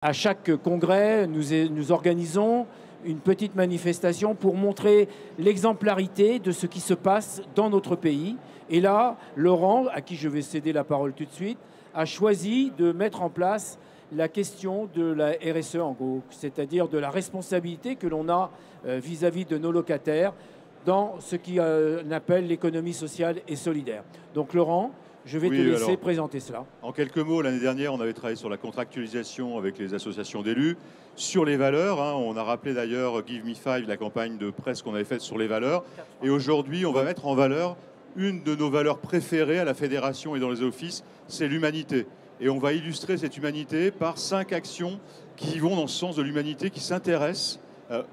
À chaque congrès, nous organisons une petite manifestation pour montrer l'exemplarité de ce qui se passe dans notre pays. Et là, Laurent, à qui je vais céder la parole tout de suite, a choisi de mettre en place la question de la RSE en gros, c'est-à-dire de la responsabilité que l'on a vis-à-vis de nos locataires dans ce qu'on appelle l'économie sociale et solidaire. Donc Laurent, je vais te laisser présenter cela. En quelques mots, l'année dernière, on avait travaillé sur la contractualisation avec les associations d'élus, sur les valeurs. On a rappelé d'ailleurs Give Me Five, la campagne de presse qu'on avait faite sur les valeurs. Et aujourd'hui, on va mettre en valeur une de nos valeurs préférées à la fédération et dans les offices, c'est l'humanité. Et on va illustrer cette humanité par 5 actions qui vont dans ce sens de l'humanité, qui s'intéressent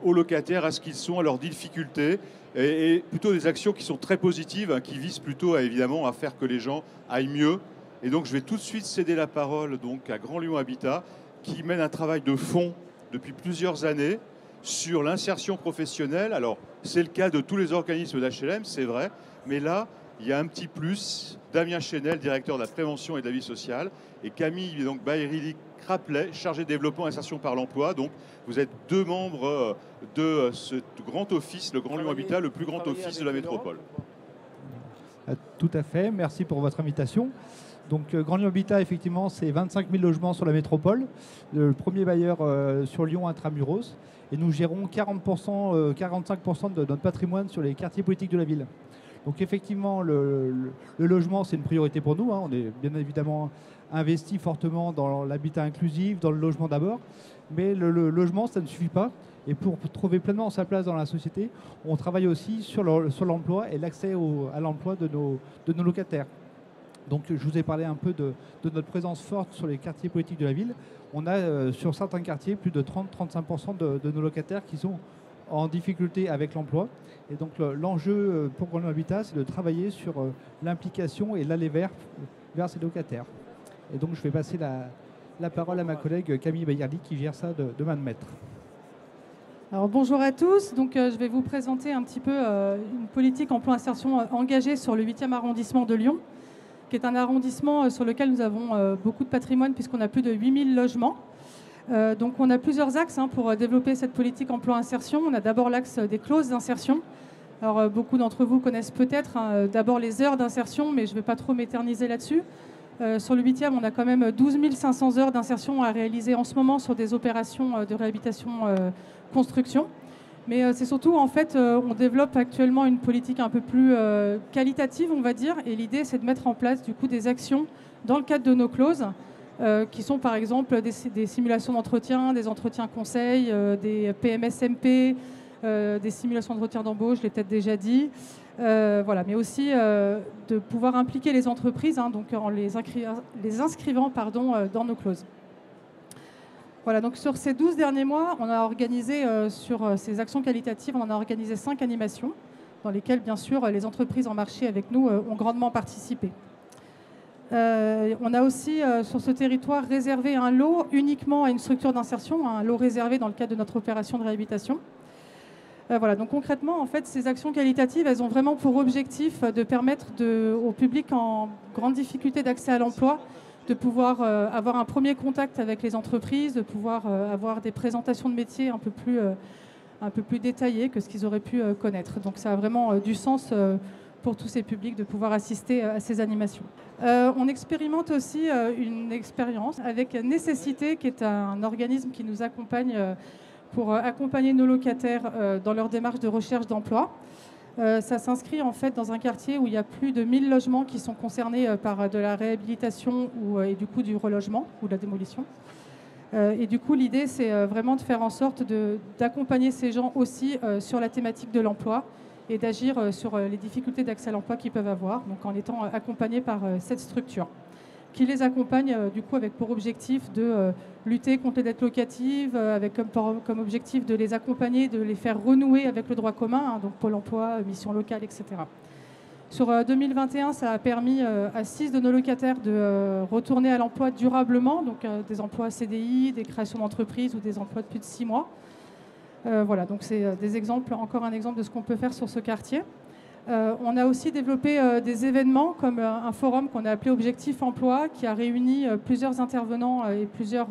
aux locataires, à ce qu'ils sont, à leurs difficultés, et plutôt des actions qui sont très positives, qui visent plutôt évidemment à faire que les gens aillent mieux. Et donc je vais tout de suite céder la parole donc, à Grand Lyon Habitat, qui mène un travail de fond depuis plusieurs années sur l'insertion professionnelle. Alors c'est le cas de tous les organismes d'HLM, c'est vrai, mais là, il y a un petit plus. Damien Chénel, directeur de la prévention et de la vie sociale, et Camille Bayrili-Craplet, chargée de développement et insertion par l'emploi. Donc, vous êtes 2 membres de ce grand office, le Grand Lyon Habitat, le plus grand office de la métropole. Tout à fait, merci pour votre invitation. Donc, Grand Lyon Habitat, effectivement, c'est 25 000 logements sur la métropole, le premier bailleur sur Lyon intramuros, et nous gérons 40%, 45% de notre patrimoine sur les quartiers politiques de la ville. Donc effectivement, le logement, c'est une priorité pour nous. On est bien évidemment investi fortement dans l'habitat inclusif, dans le logement d'abord. Mais le logement, ça ne suffit pas. Et pour trouver pleinement sa place dans la société, on travaille aussi sur l'emploi et l'accès à l'emploi de nos locataires. Donc je vous ai parlé un peu de notre présence forte sur les quartiers politiques de la ville. On a sur certains quartiers plus de 30-35% de nos locataires qui sont en difficulté avec l'emploi. Et donc l'enjeu pour Grand Lyon Habitat, c'est de travailler sur l'implication et l'aller vers ces locataires. Et donc je vais passer la parole à ma collègue Camille Bayardi qui gère ça de main de maître. Alors bonjour à tous, donc je vais vous présenter un petit peu une politique emploi-insertion engagée sur le 8e arrondissement de Lyon, qui est un arrondissement sur lequel nous avons beaucoup de patrimoine puisqu'on a plus de 8000 logements. Donc on a plusieurs axes pour développer cette politique emploi-insertion. On a d'abord l'axe des clauses d'insertion. Alors beaucoup d'entre vous connaissent peut-être d'abord les heures d'insertion, mais je ne vais pas trop m'éterniser là-dessus. Sur le 8e, on a quand même 12 500 heures d'insertion à réaliser en ce moment sur des opérations de réhabilitation construction. Mais c'est surtout, en fait, on développe actuellement une politique un peu plus qualitative, on va dire. Et l'idée, c'est de mettre en place du coup des actions dans le cadre de nos clauses, qui sont par exemple des simulations d'entretien, des entretiens conseils, des PMSMP, des simulations d'entretien d'embauche, je l'ai peut-être déjà dit. Voilà, mais aussi de pouvoir impliquer les entreprises, donc en les inscrivant dans nos clauses. Voilà, donc sur ces 12 derniers mois, on a organisé sur ces actions qualitatives, on en a organisé 5 animations, dans lesquelles, bien sûr, les entreprises en marché avec nous ont grandement participé. On a aussi, sur ce territoire, réservé un lot uniquement à une structure d'insertion, un lot réservé dans le cadre de notre opération de réhabilitation. Voilà, donc concrètement, en fait, ces actions qualitatives, elles ont vraiment pour objectif de permettre au public en grande difficulté d'accès à l'emploi de pouvoir avoir un premier contact avec les entreprises, de pouvoir avoir des présentations de métiers un peu plus détaillées que ce qu'ils auraient pu connaître. Donc ça a vraiment du sens pour tous ces publics de pouvoir assister à ces animations. On expérimente aussi une expérience avec Nécessité, qui est un organisme qui nous accompagne pour accompagner nos locataires dans leur démarche de recherche d'emploi. Ça s'inscrit en fait dans un quartier où il y a plus de 1000 logements qui sont concernés par de la réhabilitation et du coup du relogement ou de la démolition. Et du coup, l'idée, c'est vraiment de faire en sorte d'accompagner ces gens aussi sur la thématique de l'emploi et d'agir sur les difficultés d'accès à l'emploi qu'ils peuvent avoir, donc en étant accompagnés par cette structure, qui les accompagne du coup avec pour objectif de lutter contre les dettes locatives, avec comme objectif de les accompagner, de les faire renouer avec le droit commun, donc Pôle emploi, mission locale, etc. Sur 2021, ça a permis à 6 de nos locataires de retourner à l'emploi durablement, donc des emplois CDI, des créations d'entreprises ou des emplois de plus de 6 mois. Voilà, donc c'est des exemples, encore un exemple de ce qu'on peut faire sur ce quartier. On a aussi développé des événements comme un forum qu'on a appelé Objectif Emploi, qui a réuni plusieurs intervenants et plusieurs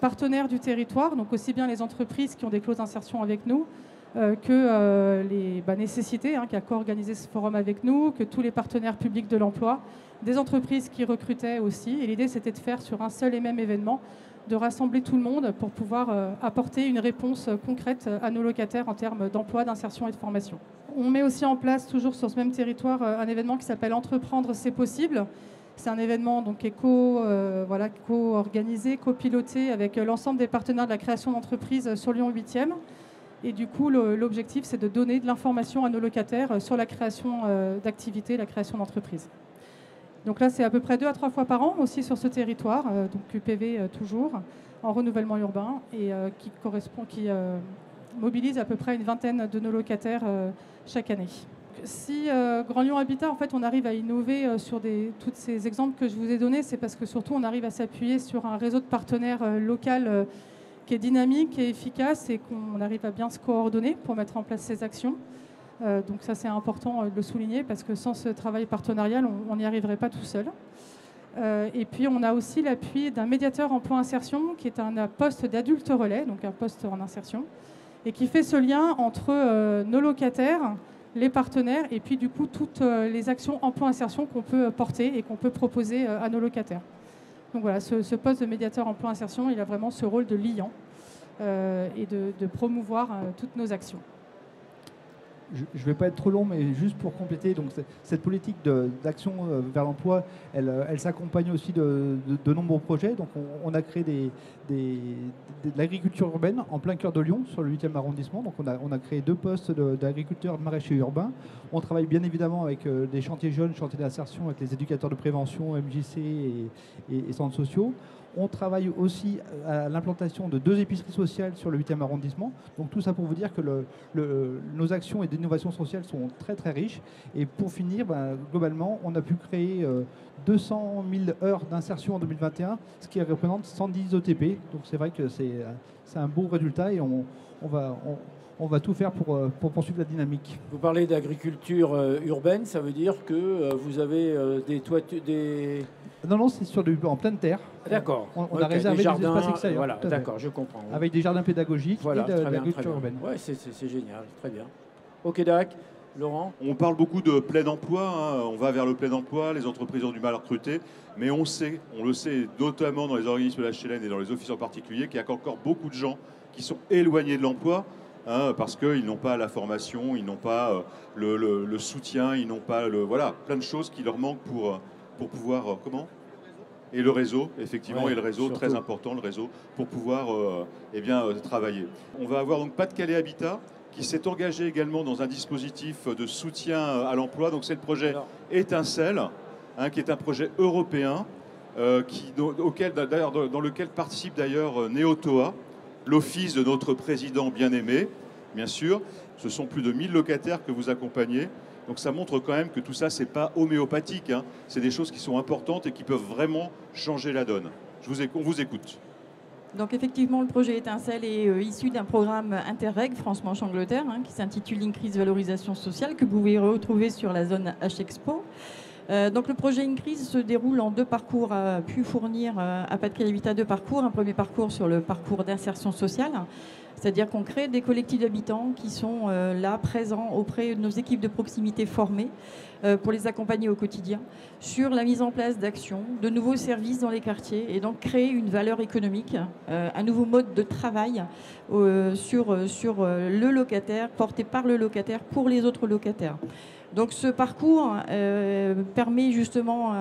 partenaires du territoire, donc aussi bien les entreprises qui ont des clauses d'insertion avec nous, que les nécessités, qui a co-organisé ce forum avec nous, que tous les partenaires publics de l'emploi, des entreprises qui recrutaient aussi. Et l'idée, c'était de faire sur un seul et même événement, de rassembler tout le monde pour pouvoir apporter une réponse concrète à nos locataires en termes d'emploi, d'insertion et de formation. On met aussi en place, toujours sur ce même territoire, un événement qui s'appelle Entreprendre, c'est possible. C'est un événement donc, qui est co-organisé, copiloté avec l'ensemble des partenaires de la création d'entreprises sur Lyon 8e. Et du coup, l'objectif, c'est de donner de l'information à nos locataires sur la création d'activités, la création d'entreprises. Donc là, c'est à peu près 2 à 3 fois par an aussi sur ce territoire, donc UPV toujours, en renouvellement urbain, et qui mobilise à peu près une vingtaine de nos locataires chaque année. Si Grand Lyon Habitat, en fait, on arrive à innover sur tous ces exemples que je vous ai donnés, c'est parce que surtout, on arrive à s'appuyer sur un réseau de partenaires local qui est dynamique et efficace et qu'on arrive à bien se coordonner pour mettre en place ces actions. Donc ça, c'est important de le souligner parce que sans ce travail partenarial, on n'y arriverait pas tout seul. Et puis, on a aussi l'appui d'un médiateur emploi-insertion qui est un poste d'adulte relais, donc un poste en insertion, et qui fait ce lien entre nos locataires, les partenaires et puis du coup toutes les actions emploi-insertion qu'on peut porter et qu'on peut proposer à nos locataires. Donc voilà, ce poste de médiateur emploi-insertion, il a vraiment ce rôle de liant et de promouvoir toutes nos actions. Je ne vais pas être trop long, mais juste pour compléter, donc cette politique d'action vers l'emploi, elle s'accompagne aussi de nombreux projets. Donc on a créé de l'agriculture urbaine en plein cœur de Lyon, sur le 8e arrondissement. Donc on a créé 2 postes d'agriculteurs maraîchers urbains. On travaille bien évidemment avec des chantiers jeunes, chantiers d'insertion, avec les éducateurs de prévention, MJC et centres sociaux. On travaille aussi à l'implantation de 2 épiceries sociales sur le 8e arrondissement. Donc tout ça pour vous dire que nos actions et d'innovation sociale sont très très riches. Et pour finir, globalement, on a pu créer 200 000 heures d'insertion en 2021, ce qui représente 110 ETP. Donc c'est vrai que c'est un beau résultat et on va tout faire pour poursuivre la dynamique. Vous parlez d'agriculture urbaine, ça veut dire que vous avez des... Non, c'est en pleine terre. D'accord. On a réservé des espaces extérieurs. Voilà, d'accord, je comprends. Oui. Avec des jardins pédagogiques et de l'agriculture urbaine. Oui, c'est génial, très bien. Ok, Dac, Laurent. On parle beaucoup de plein emploi, on va vers le plein emploi, les entreprises ont du mal à recruter, mais on le sait, notamment dans les organismes de l'HLN et dans les offices en particulier, qu'il y a encore beaucoup de gens qui sont éloignés de l'emploi. Parce qu'ils n'ont pas la formation, ils n'ont pas le soutien, ils n'ont pas plein de choses qui leur manquent pour pouvoir et le réseau, effectivement, et le réseau, surtout. Très important, le réseau, pour pouvoir travailler. On va avoir donc Pas-de-Calais Habitat, qui s'est engagé également dans un dispositif de soutien à l'emploi. Donc c'est le projet Étincelle, qui est un projet européen, dans lequel participe d'ailleurs Neotoa, l'office de notre président bien-aimé, bien sûr. Ce sont plus de 1000 locataires que vous accompagnez. Donc ça montre quand même que tout ça, c'est pas homéopathique. C'est des choses qui sont importantes et qui peuvent vraiment changer la donne. On vous écoute. Donc effectivement, le projet Étincelle est issu d'un programme Interreg France-Manche-Angleterre qui s'intitule Increase Valorisation Sociale, que vous pouvez retrouver sur la zone H-Expo. Donc le projet Increase se déroule en 2 parcours, a pu fournir à Pas-de-Calais Habitat 2 parcours. Un premier parcours sur le parcours d'insertion sociale, c'est-à-dire qu'on crée des collectifs d'habitants qui sont là, présents auprès de nos équipes de proximité formées pour les accompagner au quotidien sur la mise en place d'actions, de nouveaux services dans les quartiers et donc créer une valeur économique, un nouveau mode de travail sur le locataire, porté par le locataire pour les autres locataires. Donc ce parcours permet justement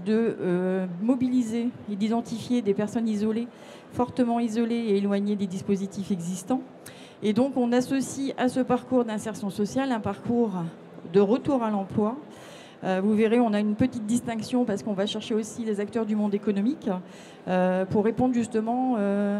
de mobiliser et d'identifier des personnes isolées, fortement isolées et éloignées des dispositifs existants. Et donc on associe à ce parcours d'insertion sociale un parcours de retour à l'emploi. Vous verrez, on a une petite distinction parce qu'on va chercher aussi les acteurs du monde économique pour répondre justement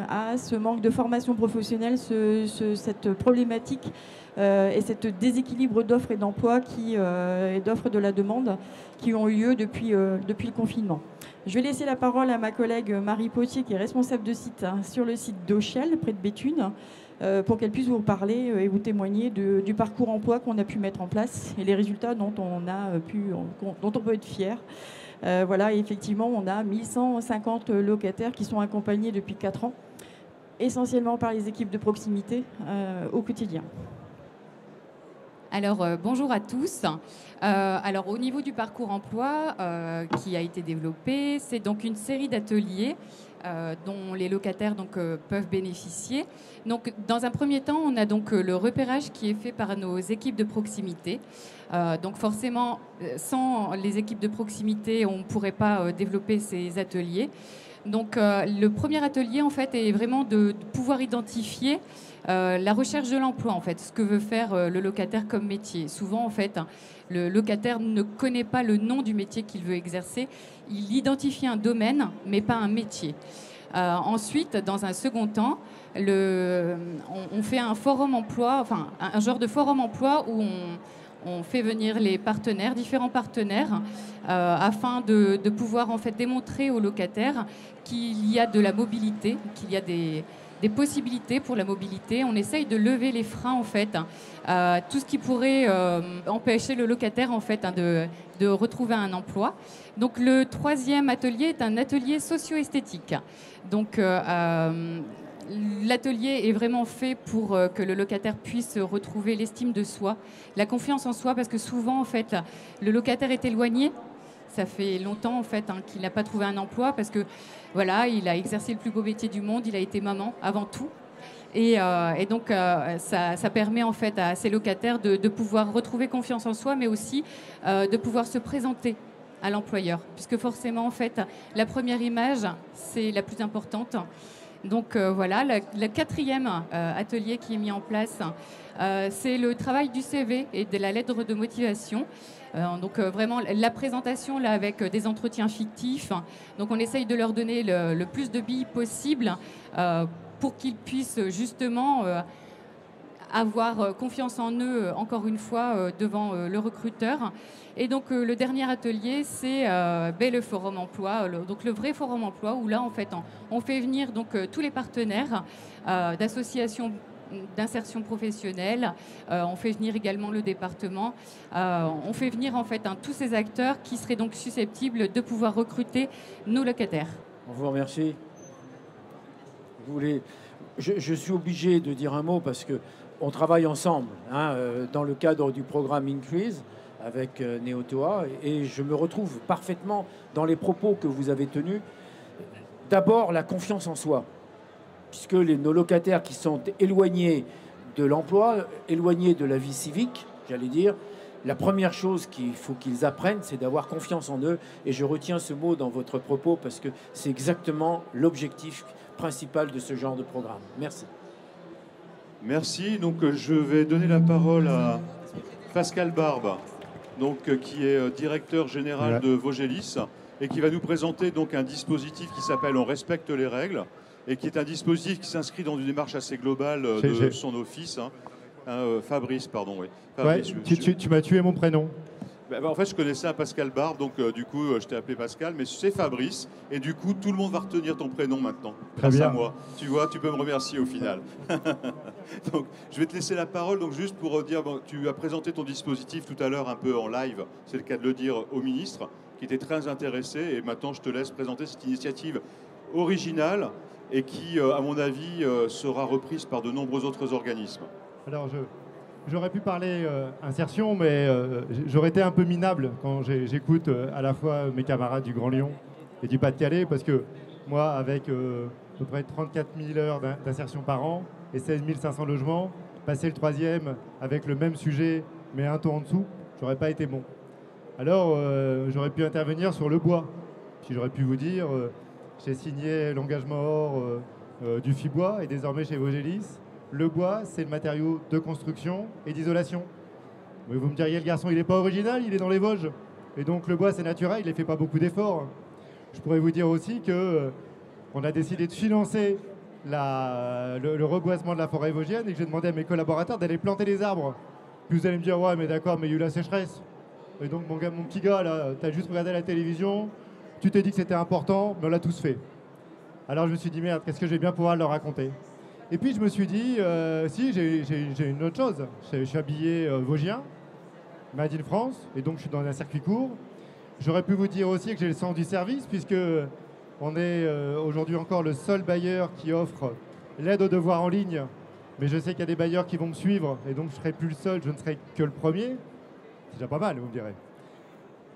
à ce manque de formation professionnelle, cette problématique et cet déséquilibre d'offres et d'emploi et d'offres de la demande qui ont eu lieu depuis le confinement. Je vais laisser la parole à ma collègue Marie Potier, qui est responsable de site sur le site d'Auchel, près de Béthune, pour qu'elle puisse vous parler et vous témoigner du parcours emploi qu'on a pu mettre en place et les résultats dont on peut être fier. Voilà, et effectivement, on a 1150 locataires qui sont accompagnés depuis 4 ans essentiellement par les équipes de proximité au quotidien. Alors, bonjour à tous. Alors, au niveau du parcours emploi qui a été développé, c'est donc une série d'ateliers dont les locataires peuvent bénéficier. Donc, dans un premier temps, on a donc le repérage qui est fait par nos équipes de proximité. Donc, forcément, sans les équipes de proximité, on ne pourrait pas développer ces ateliers. Donc, le premier atelier, en fait, est vraiment de pouvoir identifier la recherche de l'emploi, en fait, ce que veut faire le locataire comme métier. Souvent, en fait, le locataire ne connaît pas le nom du métier qu'il veut exercer. Il identifie un domaine, mais pas un métier. Ensuite, dans un second temps, on fait un forum emploi, enfin, un genre de forum emploi où on fait venir les partenaires, différents partenaires, afin de pouvoir en fait démontrer aux locataires qu'il y a de la mobilité, qu'il y a des possibilités pour la mobilité. On essaye de lever les freins en fait, tout ce qui pourrait empêcher le locataire en fait de retrouver un emploi. Donc le troisième atelier est un atelier socio-esthétique. Donc l'atelier est vraiment fait pour que le locataire puisse retrouver l'estime de soi, la confiance en soi, parce que souvent en fait le locataire est éloigné. Ça fait longtemps en fait qu'il n'a pas trouvé un emploi parce que voilà, il a exercé le plus beau métier du monde, il a été maman avant tout. Et donc ça permet en fait à ces locataires de pouvoir retrouver confiance en soi, mais aussi de pouvoir se présenter à l'employeur, puisque forcément en fait la première image c'est la plus importante. Donc voilà, le quatrième atelier qui est mis en place, c'est le travail du CV et de la lettre de motivation. Donc vraiment la présentation là avec des entretiens fictifs. Donc on essaye de leur donner le plus de billes possible pour qu'ils puissent justement avoir confiance en eux encore une fois devant le recruteur. Et donc le dernier atelier c'est le forum emploi, donc le vrai forum emploi où là en fait on fait venir donc tous les partenaires d'associations d'insertion professionnelle, on fait venir également le département, on fait venir en fait tous ces acteurs qui seraient donc susceptibles de pouvoir recruter nos locataires. On vous remercie. Je suis obligé de dire un mot parce qu'on travaille ensemble dans le cadre du programme Increase avec Neotoa et je me retrouve parfaitement dans les propos que vous avez tenus. D'abord, la confiance en soi. Puisque nos locataires qui sont éloignés de l'emploi, éloignés de la vie civique, j'allais dire, la première chose qu'il faut qu'ils apprennent, c'est d'avoir confiance en eux. Et je retiens ce mot dans votre propos parce que c'est exactement l'objectif principal de ce genre de programme. Merci. Merci. Donc, je vais donner la parole à Pascal Barbe, qui est directeur général de Vogelis et qui va nous présenter donc un dispositif qui s'appelle « On respecte les règles ». Et qui est un dispositif qui s'inscrit dans une démarche assez globale de son office. Fabrice, pardon. Oui. Fabrice, tu m'as tué mon prénom. En fait, je connaissais un Pascal Barbe, donc du coup, je t'ai appelé Pascal, mais c'est Fabrice. Et du coup, tout le monde va retenir ton prénom maintenant. Très bien. À moi. Tu vois, tu peux me remercier au final. Donc, je vais te laisser la parole. Donc, juste pour dire, tu as présenté ton dispositif tout à l'heure un peu en live, c'est le cas de le dire, au ministre, qui était très intéressé. Et maintenant, je te laisse présenter cette initiative originale et qui, à mon avis, sera reprise par de nombreux autres organismes. Alors, j'aurais pu parler insertion, mais j'aurais été un peu minable quand j'écoute à la fois mes camarades du Grand Lyon et du Pas-de-Calais, parce que moi, avec à peu près 34 000 heures d'insertion par an et 16 500 logements, passer le troisième avec le même sujet, mais un ton en dessous, j'aurais pas été bon. Alors, j'aurais pu intervenir sur le bois. Puis j'aurais pu vous dire... j'ai signé l'engagement hors du FIBois et désormais chez Vogelis. Le bois, c'est le matériau de construction et d'isolation. Mais vous me diriez, le garçon, il n'est pas original, il est dans les Vosges. Et donc le bois, c'est naturel, il ne fait pas beaucoup d'efforts. Je pourrais vous dire aussi qu'on a décidé de financer le reboisement de la forêt vosgienne et que j'ai demandé à mes collaborateurs d'aller planter des arbres. Puis vous allez me dire, ouais, mais d'accord, mais il y a eu la sécheresse. Et donc mon petit gars, là, t'as juste regardé la télévision, tu t'es dit que c'était important, mais on l'a tous fait. Alors je me suis dit, merde, qu'est-ce que je vais bien pouvoir leur raconter? Et puis je me suis dit, si, j'ai une autre chose. Je suis habillé vosgien, Made in France, et donc je suis dans un circuit court. J'aurais pu vous dire aussi que j'ai le sens du service, puisque on est aujourd'hui encore le seul bailleur qui offre l'aide aux devoirs en ligne, mais je sais qu'il y a des bailleurs qui vont me suivre, et donc je ne serai plus le seul, je ne serai que le premier. C'est déjà pas mal, vous me direz.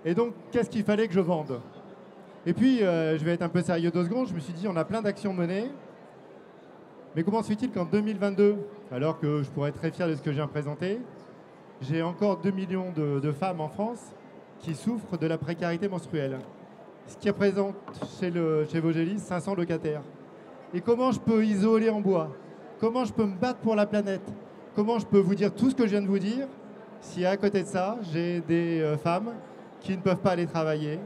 Et donc, qu'est-ce qu'il fallait que je vende? Et puis, je vais être un peu sérieux 2 secondes, je me suis dit, on a plein d'actions menées, mais comment se fait-il qu'en 2022, alors que je pourrais être très fier de ce que je viens de présenter, j'ai encore 2 millions de femmes en France qui souffrent de la précarité menstruelle, ce qui représente chez Vogelis 500 locataires. Et comment je peux isoler en bois? Comment je peux me battre pour la planète? Comment je peux vous dire tout ce que je viens de vous dire si à côté de ça, j'ai des femmes qui ne peuvent pas aller travailler,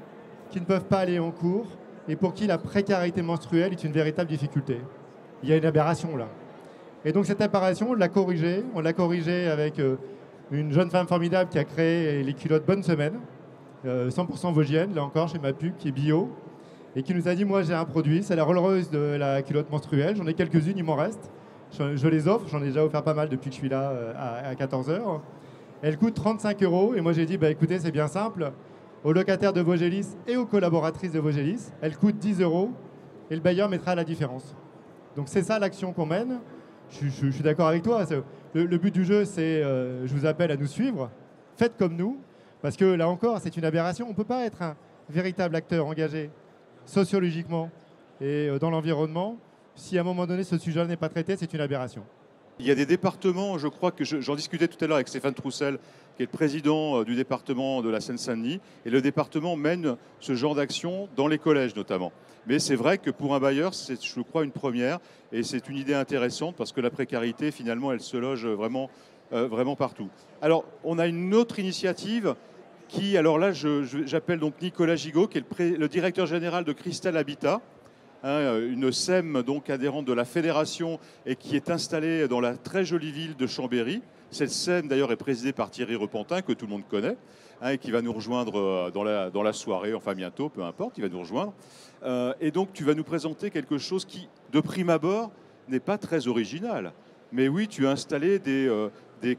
qui ne peuvent pas aller en cours et pour qui la précarité menstruelle est une véritable difficulté? Il y a une aberration là. Et donc cette aberration, on l'a corrigée. On l'a corrigée avec une jeune femme formidable qui a créé les culottes Bonne Semaine, 100% vosgienne, là encore, chez Mapuc, qui est bio, et qui nous a dit, moi j'ai un produit, c'est la Rolls-Royce de la culotte menstruelle, j'en ai quelques-unes, il m'en reste. Je les offre, j'en ai déjà offert pas mal depuis que je suis là à 14h. Elle coûte 35 € et moi j'ai dit, bah, écoutez, c'est bien simple, aux locataires de Vogelis et aux collaboratrices de Vogelis, elle coûte 10 € et le bailleur mettra la différence. Donc c'est ça l'action qu'on mène. Je suis d'accord avec toi. Le but du jeu, c'est, je vous appelle à nous suivre. Faites comme nous, parce que là encore, c'est une aberration. On ne peut pas être un véritable acteur engagé sociologiquement et dans l'environnement si à un moment donné ce sujet n'est pas traité. C'est une aberration. Il y a des départements, je crois que j'en discutais tout à l'heure avec Stéphane Troussel, qui est le président du département de la Seine-Saint-Denis, et le département mène ce genre d'action dans les collèges notamment. Mais c'est vrai que pour un bailleur, c'est, je crois, une première, et c'est une idée intéressante parce que la précarité, finalement, elle se loge vraiment, vraiment partout. Alors, on a une autre initiative qui, alors là, j'appelle donc Nicolas Gigot, qui est le directeur général de Cristal Habitat, une SEM donc adhérente de la fédération et qui est installée dans la très jolie ville de Chambéry. Cette SEM d'ailleurs est présidée par Thierry Repentin, que tout le monde connaît, et qui va nous rejoindre dans la soirée, enfin bientôt, peu importe, il va nous rejoindre. Et donc tu vas nous présenter quelque chose qui, de prime abord, n'est pas très original. Mais oui, tu as installé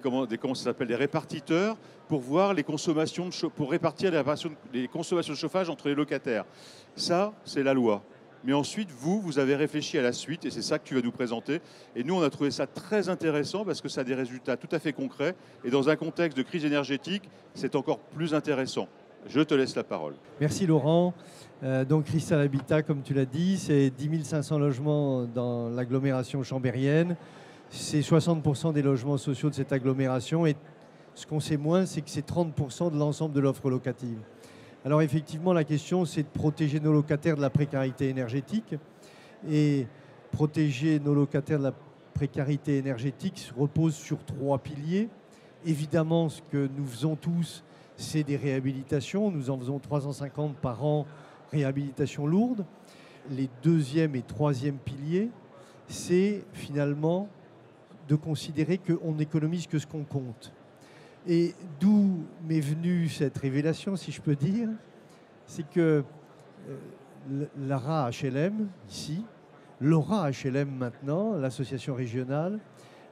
comment ça s'appelle, des répartiteurs pour voir les consommations pour répartir les consommations de chauffage entre les locataires. Ça, c'est la loi. Mais ensuite, vous avez réfléchi à la suite et c'est ça que tu vas nous présenter. Et nous, on a trouvé ça très intéressant parce que ça a des résultats tout à fait concrets. Et dans un contexte de crise énergétique, c'est encore plus intéressant. Je te laisse la parole. Merci Laurent. Donc Cristal Habitat, comme tu l'as dit, c'est 10 500 logements dans l'agglomération chambérienne. C'est 60% des logements sociaux de cette agglomération. Et ce qu'on sait moins, c'est que c'est 30% de l'ensemble de l'offre locative. Alors effectivement, la question, c'est de protéger nos locataires de la précarité énergétique. Et protéger nos locataires de la précarité énergétique repose sur 3 piliers. Évidemment, ce que nous faisons tous, c'est des réhabilitations. Nous en faisons 350 par an, réhabilitations lourdes. Les 2e et 3e piliers, c'est finalement de considérer qu'on n'économise que ce qu'on compte. Et d'où m'est venue cette révélation, si je peux dire, c'est que l'ARA HLM, ici, l'AURA HLM maintenant, l'association régionale,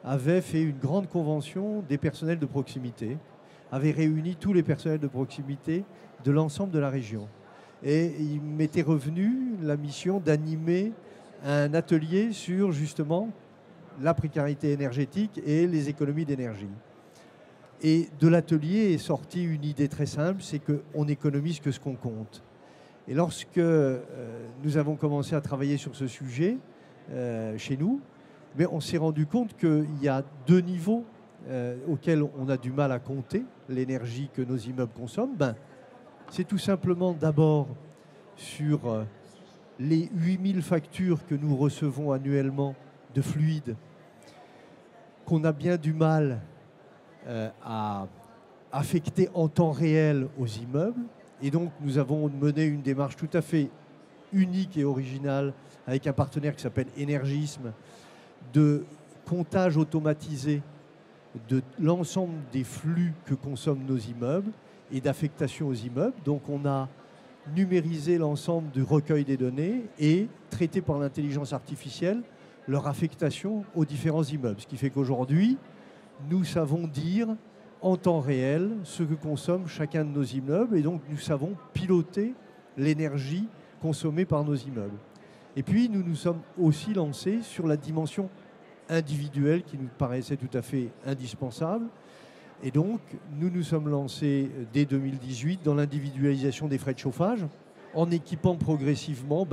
avait fait une grande convention des personnels de proximité, avait réuni tous les personnels de proximité de l'ensemble de la région. Et il m'était revenu la mission d'animer un atelier sur justement la précarité énergétique et les économies d'énergie. Et de l'atelier est sortie une idée très simple, c'est qu'on n'économise que ce qu'on compte. Et lorsque nous avons commencé à travailler sur ce sujet chez nous, mais on s'est rendu compte qu'il y a 2 niveaux auxquels on a du mal à compter l'énergie que nos immeubles consomment. C'est tout simplement d'abord sur les 8000 factures que nous recevons annuellement de fluide, qu'on a bien du mal à affecter en temps réel aux immeubles. Et donc, nous avons mené une démarche tout à fait unique et originale avec un partenaire qui s'appelle Énergisme, de comptage automatisé de l'ensemble des flux que consomment nos immeubles et d'affectation aux immeubles. Donc, on a numérisé l'ensemble du recueil des données et traité par l'intelligence artificielle leur affectation aux différents immeubles. Ce qui fait qu'aujourd'hui, nous savons dire en temps réel ce que consomme chacun de nos immeubles et donc nous savons piloter l'énergie consommée par nos immeubles. Et puis, nous nous sommes aussi lancés sur la dimension individuelle qui nous paraissait tout à fait indispensable. Et donc, nous nous sommes lancés dès 2018 dans l'individualisation des frais de chauffage en équipant progressivement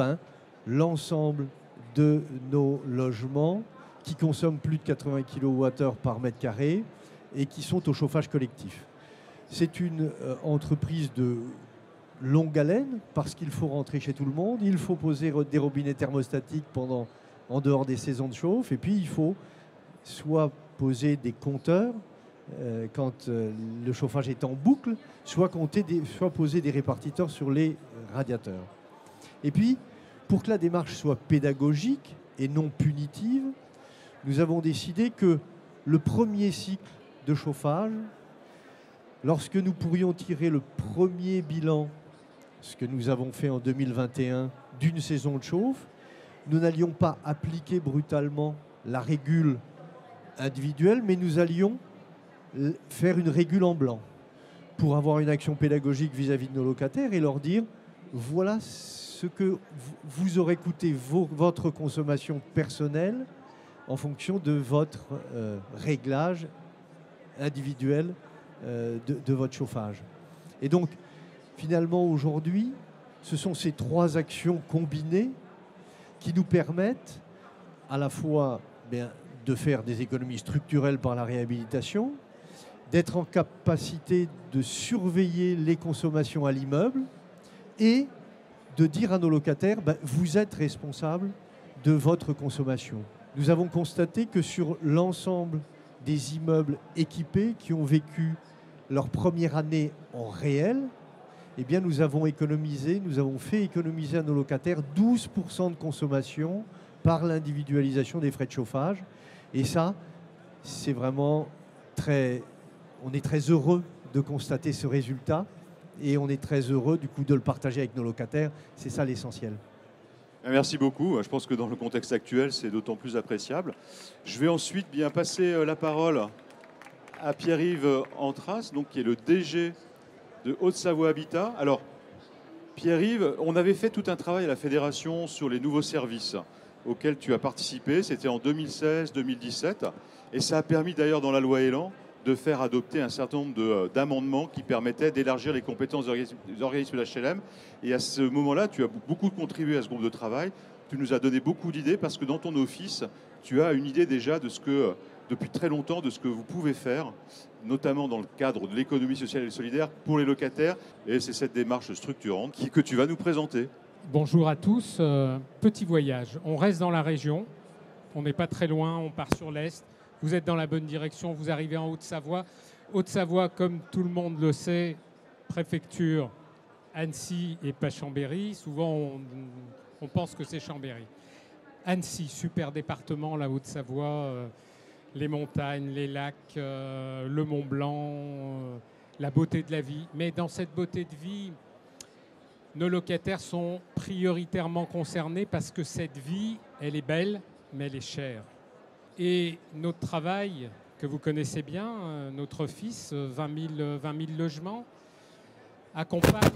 l'ensemble de nos logements qui consomment plus de 80 kWh par mètre carré et qui sont au chauffage collectif. C'est une entreprise de longue haleine parce qu'il faut rentrer chez tout le monde, il faut poser des robinets thermostatiques en dehors des saisons de chauffe, et puis il faut soit poser des compteurs quand le chauffage est en boucle, soit poser des répartiteurs sur les radiateurs. Et puis, pour que la démarche soit pédagogique et non punitive, nous avons décidé que le premier cycle de chauffage, lorsque nous pourrions tirer le premier bilan, ce que nous avons fait en 2021, d'une saison de chauffe, nous n'allions pas appliquer brutalement la régule individuelle, mais nous allions faire une régule en blanc pour avoir une action pédagogique vis-à-vis de nos locataires et leur dire voilà ce que vous aurez coûté votre consommation personnelle en fonction de votre réglage individuel de votre chauffage. Et donc, finalement, aujourd'hui, ce sont ces trois actions combinées qui nous permettent à la fois de faire des économies structurelles par la réhabilitation, d'être en capacité de surveiller les consommations à l'immeuble et de dire à nos locataires, vous êtes responsables de votre consommation. Nous avons constaté que sur l'ensemble des immeubles équipés qui ont vécu leur première année en réel, nous avons fait économiser à nos locataires 12% de consommation par l'individualisation des frais de chauffage. Et ça, c'est vraiment on est très heureux de constater ce résultat et on est très heureux du coup de le partager avec nos locataires. C'est ça l'essentiel. Merci beaucoup. Je pense que dans le contexte actuel, c'est d'autant plus appréciable. Je vais ensuite bien passer la parole à Pierre-Yves Antras, qui est le DG de Haute-Savoie Habitat. Alors, Pierre-Yves, on avait fait tout un travail à la Fédération sur les nouveaux services auxquels tu as participé. C'était en 2016-2017. Et ça a permis d'ailleurs dans la loi Elan de faire adopter un certain nombre d'amendements qui permettaient d'élargir les compétences des organismes d'HLM. Et à ce moment-là, tu as beaucoup contribué à ce groupe de travail. Tu nous as donné beaucoup d'idées parce que dans ton office, tu as une idée déjà de ce que, depuis très longtemps, de ce que vous pouvez faire, notamment dans le cadre de l'économie sociale et solidaire pour les locataires. Et c'est cette démarche structurante que tu vas nous présenter. Bonjour à tous. Petit voyage. On reste dans la région. On n'est pas très loin. On part sur l'Est. Vous êtes dans la bonne direction. Vous arrivez en Haute-Savoie. Haute-Savoie, comme tout le monde le sait, préfecture Annecy et pas Chambéry. Souvent, on pense que c'est Chambéry. Annecy, super département, la Haute-Savoie. Les montagnes, les lacs, le Mont Blanc, la beauté de la vie. Mais dans cette beauté de vie, nos locataires sont prioritairement concernés parce que cette vie, elle est belle, mais elle est chère. Et notre travail, que vous connaissez bien, notre office, 20 000 logements, accompagne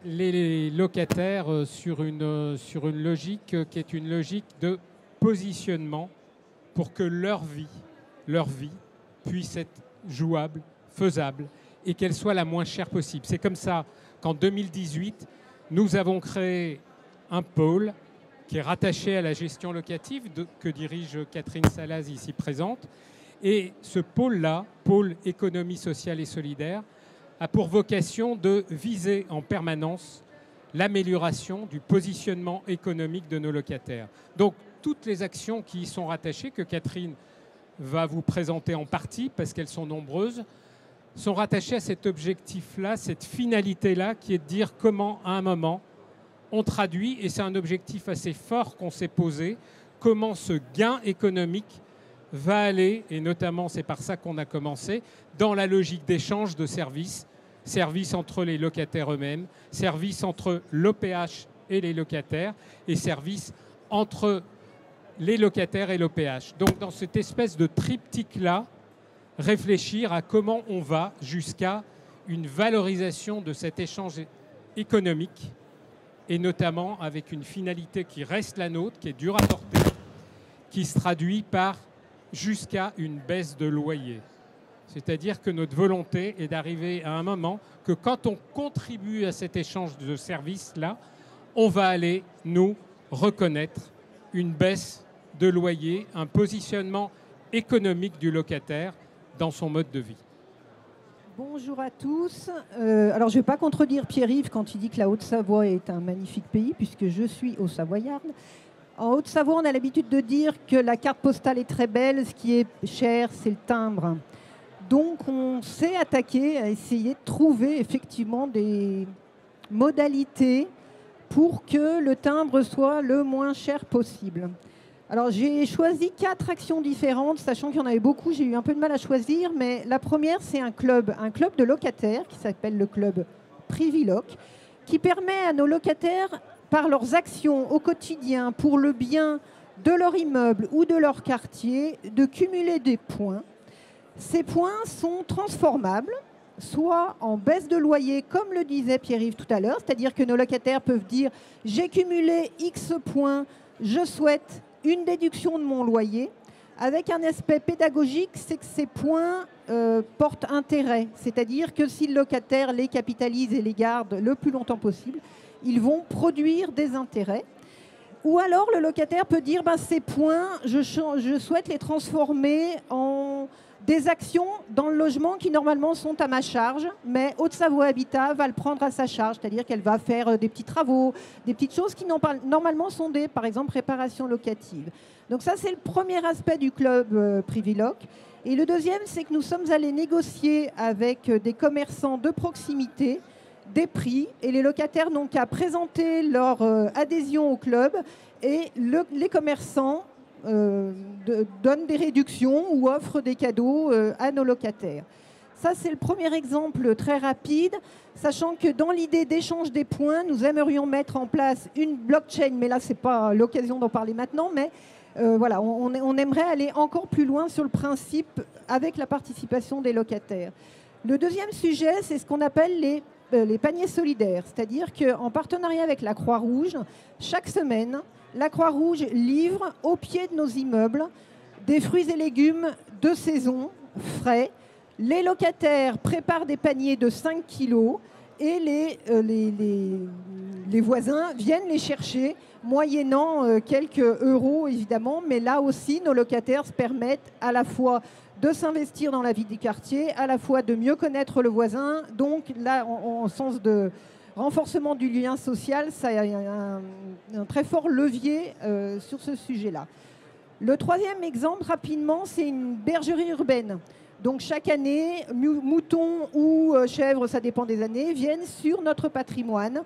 les locataires sur une logique qui est une logique de positionnement pour que leur vie puisse être jouable, faisable et qu'elle soit la moins chère possible. C'est comme ça qu'en 2018, nous avons créé un pôle qui est rattaché à la gestion locative que dirige Catherine Salaz ici présente. Et ce pôle-là, pôle économie sociale et solidaire, a pour vocation de viser en permanence l'amélioration du positionnement économique de nos locataires. Donc, toutes les actions qui y sont rattachées, que Catherine va vous présenter en partie, parce qu'elles sont nombreuses, sont rattachées à cet objectif-là, cette finalité-là, qui est de dire comment, à un moment, on traduit, et c'est un objectif assez fort qu'on s'est posé, comment ce gain économique va aller, et notamment c'est par ça qu'on a commencé, dans la logique d'échange de services, services entre les locataires eux-mêmes, services entre l'OPH et les locataires, et services entre les locataires et l'OPH. Donc dans cette espèce de triptyque-là, réfléchir à comment on va jusqu'à une valorisation de cet échange économique et notamment avec une finalité qui reste la nôtre, qui est dure à porter, qui se traduit par jusqu'à une baisse de loyer. C'est-à-dire que notre volonté est d'arriver à un moment que quand on contribue à cet échange de services-là, on va aller, nous, reconnaître une baisse de loyer, un positionnement économique du locataire dans son mode de vie. Bonjour à tous. Alors, je ne vais pas contredire Pierre-Yves quand il dit que la Haute-Savoie est un magnifique pays, puisque je suis haut-savoyarde. En Haute-Savoie, on a l'habitude de dire que la carte postale est très belle, ce qui est cher, c'est le timbre. Donc, on s'est attaqué à essayer de trouver effectivement des modalités pour que le timbre soit le moins cher possible. Alors, j'ai choisi 4 actions différentes, sachant qu'il y en avait beaucoup, j'ai eu un peu de mal à choisir, mais la première, c'est un club de locataires qui s'appelle le club Priviloc, qui permet à nos locataires, par leurs actions au quotidien pour le bien de leur immeuble ou de leur quartier, de cumuler des points. Ces points sont transformables, soit en baisse de loyer, comme le disait Pierre-Yves tout à l'heure, c'est-à-dire que nos locataires peuvent dire « j'ai cumulé X points, je souhaite une déduction de mon loyer », avec un aspect pédagogique, c'est que ces points portent intérêt, c'est-à-dire que si le locataire les capitalise et les garde le plus longtemps possible, ils vont produire des intérêts. Ou alors le locataire peut dire ces points, je souhaite les transformer en des actions dans le logement qui normalement sont à ma charge, mais Haute-Savoie Habitat va le prendre à sa charge, c'est-à-dire qu'elle va faire des petits travaux, des petites choses qui normalement sont des, par exemple, réparations locatives. Donc ça, c'est le premier aspect du club Priviloc. Et le deuxième, c'est que nous sommes allés négocier avec des commerçants de proximité des prix, et les locataires n'ont qu'à présenter leur adhésion au club, et les commerçants donnent des réductions ou offrent des cadeaux à nos locataires. Ça, c'est le premier exemple très rapide, sachant que dans l'idée d'échange des points, nous aimerions mettre en place une blockchain, mais là, ce n'est pas l'occasion d'en parler maintenant, mais voilà, on aimerait aller encore plus loin sur le principe avec la participation des locataires. Le deuxième sujet, c'est ce qu'on appelle les paniers solidaires, c'est-à-dire qu'en partenariat avec la Croix-Rouge, chaque semaine, la Croix-Rouge livre au pied de nos immeubles des fruits et légumes de saison, frais. Les locataires préparent des paniers de 5 kilos et les voisins viennent les chercher, moyennant quelques euros évidemment, mais là aussi, nos locataires se permettent à la fois de s'investir dans la vie du quartier, à la fois de mieux connaître le voisin. Donc là, en sens de renforcement du lien social, ça a un très fort levier sur ce sujet-là. Le troisième exemple, rapidement, c'est une bergerie urbaine. Donc chaque année, moutons ou chèvres, ça dépend des années, viennent sur notre patrimoine.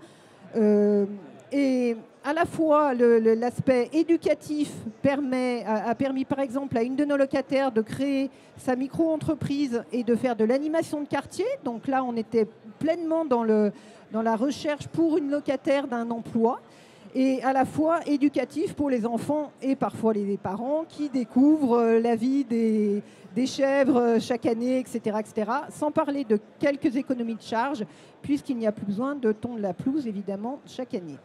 Et à la fois, l'aspect éducatif a permis, par exemple, à une de nos locataires de créer sa micro-entreprise et de faire de l'animation de quartier. Donc là, on était pleinement dans la recherche pour une locataire d'un emploi. Et à la fois éducatif pour les enfants et parfois les parents qui découvrent la vie des chèvres chaque année, etc., etc., sans parler de quelques économies de charges, puisqu'il n'y a plus besoin de tondre la pelouse, évidemment, chaque année.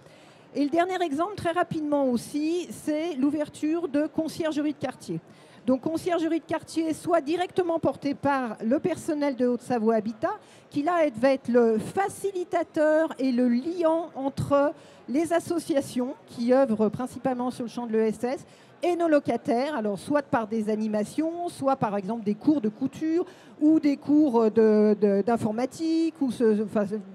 Et le dernier exemple, très rapidement aussi, c'est l'ouverture de conciergeries de quartier. Donc conciergerie de quartier, soit directement portée par le personnel de Haute-Savoie Habitat, qui là va être le facilitateur et le liant entre les associations qui œuvrent principalement sur le champ de l'ESS et nos locataires, alors soit par des animations, soit par exemple des cours de couture ou des cours d'informatique, ou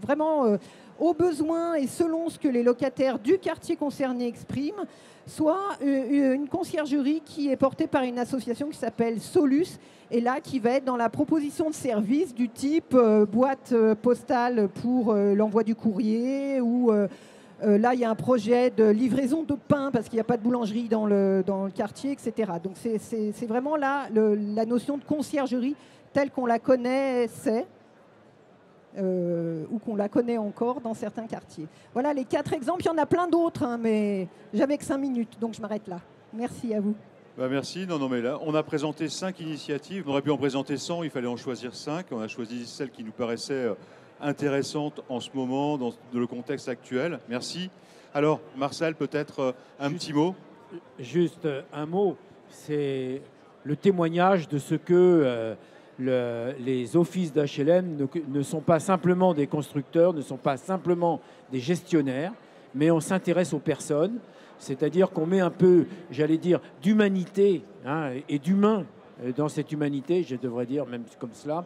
vraiment au besoin et selon ce que les locataires du quartier concerné expriment, soit une conciergerie qui est portée par une association qui s'appelle Solus, et là qui va être dans la proposition de services du type boîte postale pour l'envoi du courrier, ou là il y a un projet de livraison de pain parce qu'il n'y a pas de boulangerie dans le quartier, etc. Donc c'est vraiment là la notion de conciergerie telle qu'on la connaissait. Ou qu'on la connaît encore dans certains quartiers. Voilà les 4 exemples. Il y en a plein d'autres, hein, mais j'avais que 5 minutes, donc je m'arrête là. Merci à vous. Merci. Non, mais là, on a présenté 5 initiatives. On aurait pu en présenter 100, il fallait en choisir 5. On a choisi celles qui nous paraissaient intéressante en ce moment, dans le contexte actuel. Merci. Alors, Marcel, peut-être un petit mot. Juste un mot, c'est le témoignage de ce que les offices d'HLM ne sont pas simplement des constructeurs, ne sont pas simplement des gestionnaires, mais on s'intéresse aux personnes, c'est-à-dire qu'on met un peu, j'allais dire, d'humanité et d'humain dans cette humanité, je devrais dire même comme cela.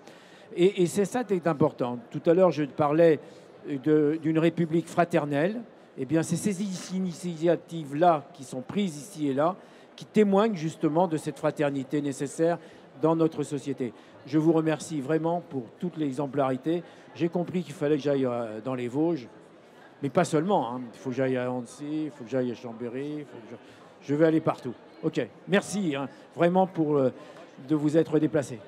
Et c'est ça qui est important. Tout à l'heure, je parlais d'une république fraternelle. Eh bien, c'est ces initiatives-là qui sont prises ici et là qui témoignent justement de cette fraternité nécessaire dans notre société. Je vous remercie vraiment pour toute l'exemplarité. J'ai compris qu'il fallait que j'aille dans les Vosges, mais pas seulement. Il faut que j'aille à Annecy, il faut que j'aille à Chambéry. Je vais aller partout. OK. Merci vraiment de vous être déplacé.